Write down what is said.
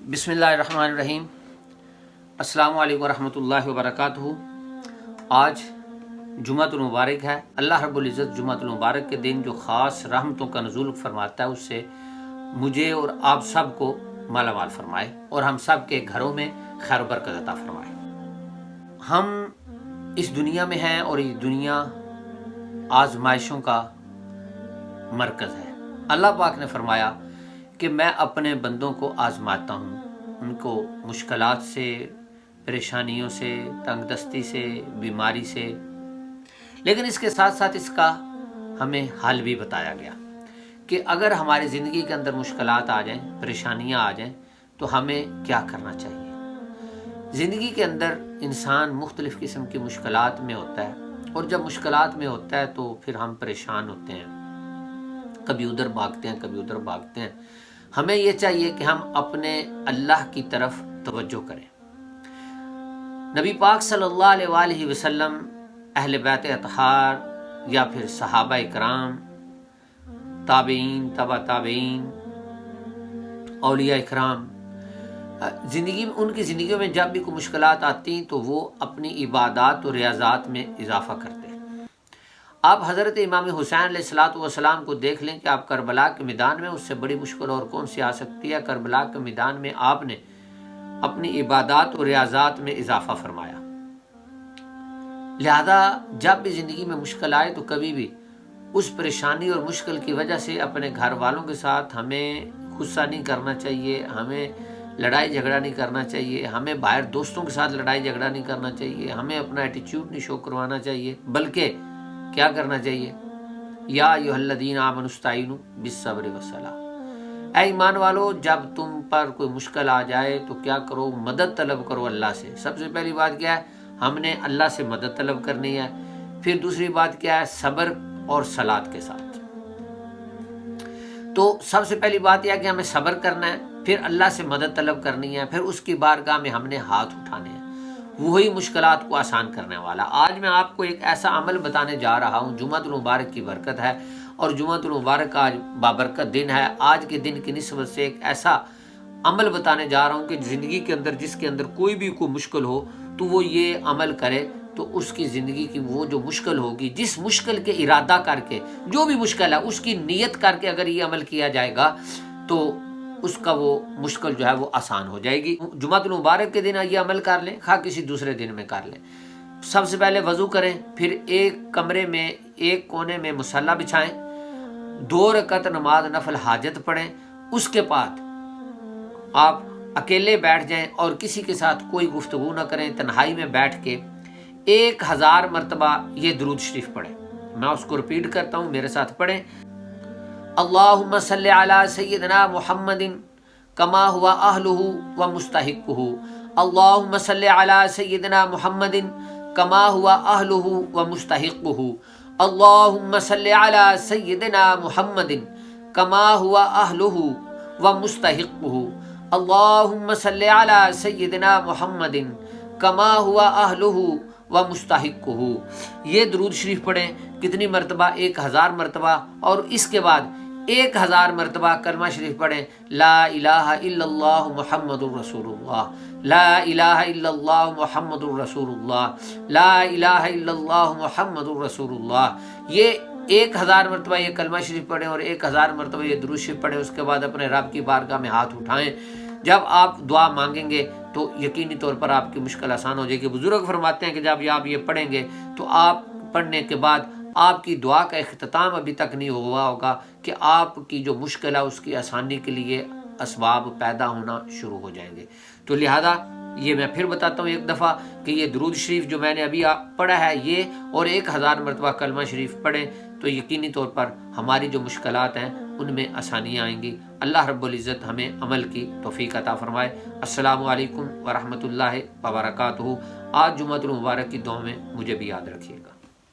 بسم اللہ الرحمن الرحیم۔ السلام علیکم ورحمۃ اللہ وبرکاتہ۔ آج جمعۃ المبارک ہے۔ اللہ رب العزت جمعۃ المبارک کے دن جو خاص رحمتوں کا نزول فرماتا ہے اس سے مجھے اور آپ سب کو مالا مال فرمائے اور ہم سب کے گھروں میں خیر و برکت عطا فرمائے۔ ہم اس دنیا میں ہیں اور یہ دنیا آزمائشوں کا مرکز ہے۔ اللہ پاک نے فرمایا کہ میں اپنے بندوں کو آزماتا ہوں، ان کو مشکلات سے، پریشانیوں سے، تنگ دستی سے، بیماری سے، لیکن اس کے ساتھ ساتھ اس کا ہمیں حل بھی بتایا گیا کہ اگر ہماری زندگی کے اندر مشکلات آ جائیں، پریشانیاں آ جائیں تو ہمیں کیا کرنا چاہیے۔ زندگی کے اندر انسان مختلف قسم کی مشکلات میں ہوتا ہے اور جب مشکلات میں ہوتا ہے تو پھر ہم پریشان ہوتے ہیں، کبھی ادھر بھاگتے ہیں کبھی ادھر بھاگتے ہیں۔ ہمیں یہ چاہیے کہ ہم اپنے اللہ کی طرف توجہ کریں۔ نبی پاک صلی اللہ علیہ وآلہ وسلم، اہل بیت اطہار یا پھر صحابہ اکرام، تابعین، تبع تابعین، اولیاء اکرام، ان کی زندگیوں میں جب بھی کوئی مشکلات آتی تو وہ اپنی عبادات اور ریاضات میں اضافہ کرتے۔ آپ حضرت امام حسین علیہ السلام کو دیکھ لیں کہ آپ کربلا کے میدان میں اس سے بڑی مشکل اور کون سی آ سکتی ہے۔ کربلا کے میدان میں آپ نے اپنی عبادات اور ریاضات میں اضافہ فرمایا۔ لہذا جب بھی زندگی میں مشکل آئے تو کبھی بھی اس پریشانی اور مشکل کی وجہ سے اپنے گھر والوں کے ساتھ ہمیں غصہ نہیں کرنا چاہیے، ہمیں لڑائی جھگڑا نہیں کرنا چاہیے، ہمیں باہر دوستوں کے ساتھ لڑائی جھگڑا نہیں کرنا چاہیے، ہمیں اپنا ایٹیچیوڈ نہیں شو کروانا چاہیے، بلکہ کیا کرنا چاہیے؟ یا ایھا الذین آمنوا استعینوا بالصبر والصلاۃ۔ اے ایمان والو، جب تم پر کوئی مشکل آ جائے تو کیا کرو؟ مدد طلب کرو اللہ سے۔ سب سے پہلی بات کیا ہے؟ ہم نے اللہ سے مدد طلب کرنی ہے۔ پھر دوسری بات کیا ہے؟ صبر اور صلاۃ کے ساتھ۔ تو سب سے پہلی بات یہ ہے کہ ہمیں صبر کرنا ہے، پھر اللہ سے مدد طلب کرنی ہے، پھر اس کی بارگاہ میں ہم نے ہاتھ اٹھانے ہیں، وہی مشکلات کو آسان کرنے والا۔ آج میں آپ کو ایک ایسا عمل بتانے جا رہا ہوں، جمعۃ المبارک کی برکت ہے اور جمعۃ المبارک آج بابرکت دن ہے۔ آج کے دن کی نسبت سے ایک ایسا عمل بتانے جا رہا ہوں کہ زندگی کے اندر جس کے اندر کوئی بھی کوئی مشکل ہو تو وہ یہ عمل کرے تو اس کی زندگی کی وہ جو مشکل ہوگی، جس مشکل کے ارادہ کر کے، جو بھی مشکل ہے اس کی نیت کر کے اگر یہ عمل کیا جائے گا تو اس کا وہ مشکل جو ہے وہ آسان ہو جائے گی۔ جمعۃ المبارک کے دن یہ عمل کر لیں، خواہ کسی دوسرے دن میں کر لیں۔ سب سے پہلے وضو کریں، پھر ایک کمرے میں ایک کونے میں مصلی بچھائیں، 2 رکعت نماز نفل حاجت پڑھیں۔ اس کے بعد آپ اکیلے بیٹھ جائیں اور کسی کے ساتھ کوئی گفتگو نہ کریں، تنہائی میں بیٹھ کے 1000 مرتبہ یہ درود شریف پڑھیں۔ میں اس کو ریپیٹ کرتا ہوں، میرے ساتھ پڑھیں۔ اللہم صلی علی سیدنا محمد کما ہوا اہلہ و مستحقہ۔ اللہم صلی علی سیدنا محمد کما ہوا اہلہ و مستحقہ۔ اللہم صلی علی سیدنا محمد کما ہوا اہلہ و مستحقہ۔ اللہم صلی علی سیدنا محمد کما ہوا اہلہ و مستحقہ۔ یہ درود شریف پڑھیں۔ کتنی مرتبہ؟ 1000 مرتبہ۔ اور اس کے بعد 1000 مرتبہ کلمہ شریف پڑھیں، لا الہ الا اللہ محمد الرسول اللہ، لا الہ الا اللہ محمد الرسول اللہ، لا الہ الا اللہ محمد الرسول اللہ۔ یہ 1000 مرتبہ یہ کلمہ شریف پڑھیں اور 1000 مرتبہ یہ درود شریف پڑھیں۔ اس کے بعد اپنے رب کی بارگاہ میں ہاتھ اٹھائیں۔ جب آپ دعا مانگیں گے تو یقینی طور پر آپ کی مشکل آسان ہو جائے گی۔ بزرگ فرماتے ہیں کہ جب آپ یہ پڑھیں گے تو آپ پڑھنے کے بعد آپ کی دعا کا اختتام ابھی تک نہیں ہوا ہوگا کہ آپ کی جو مشکل ہے اس کی آسانی کے لیے اسباب پیدا ہونا شروع ہو جائیں گے۔ تو لہذا یہ میں پھر بتاتا ہوں ایک دفعہ کہ یہ درود شریف جو میں نے ابھی پڑھا ہے یہ اور 1000 مرتبہ کلمہ شریف پڑھیں تو یقینی طور پر ہماری جو مشکلات ہیں ان میں آسانیاں آئیں گی۔ اللہ رب العزت ہمیں عمل کی توفیق عطا فرمائے۔ السلام علیکم ورحمۃ اللہ وبرکاتہ۔ آج جمعۃ المبارک کی دعا میں مجھے بھی یاد رکھیے گا۔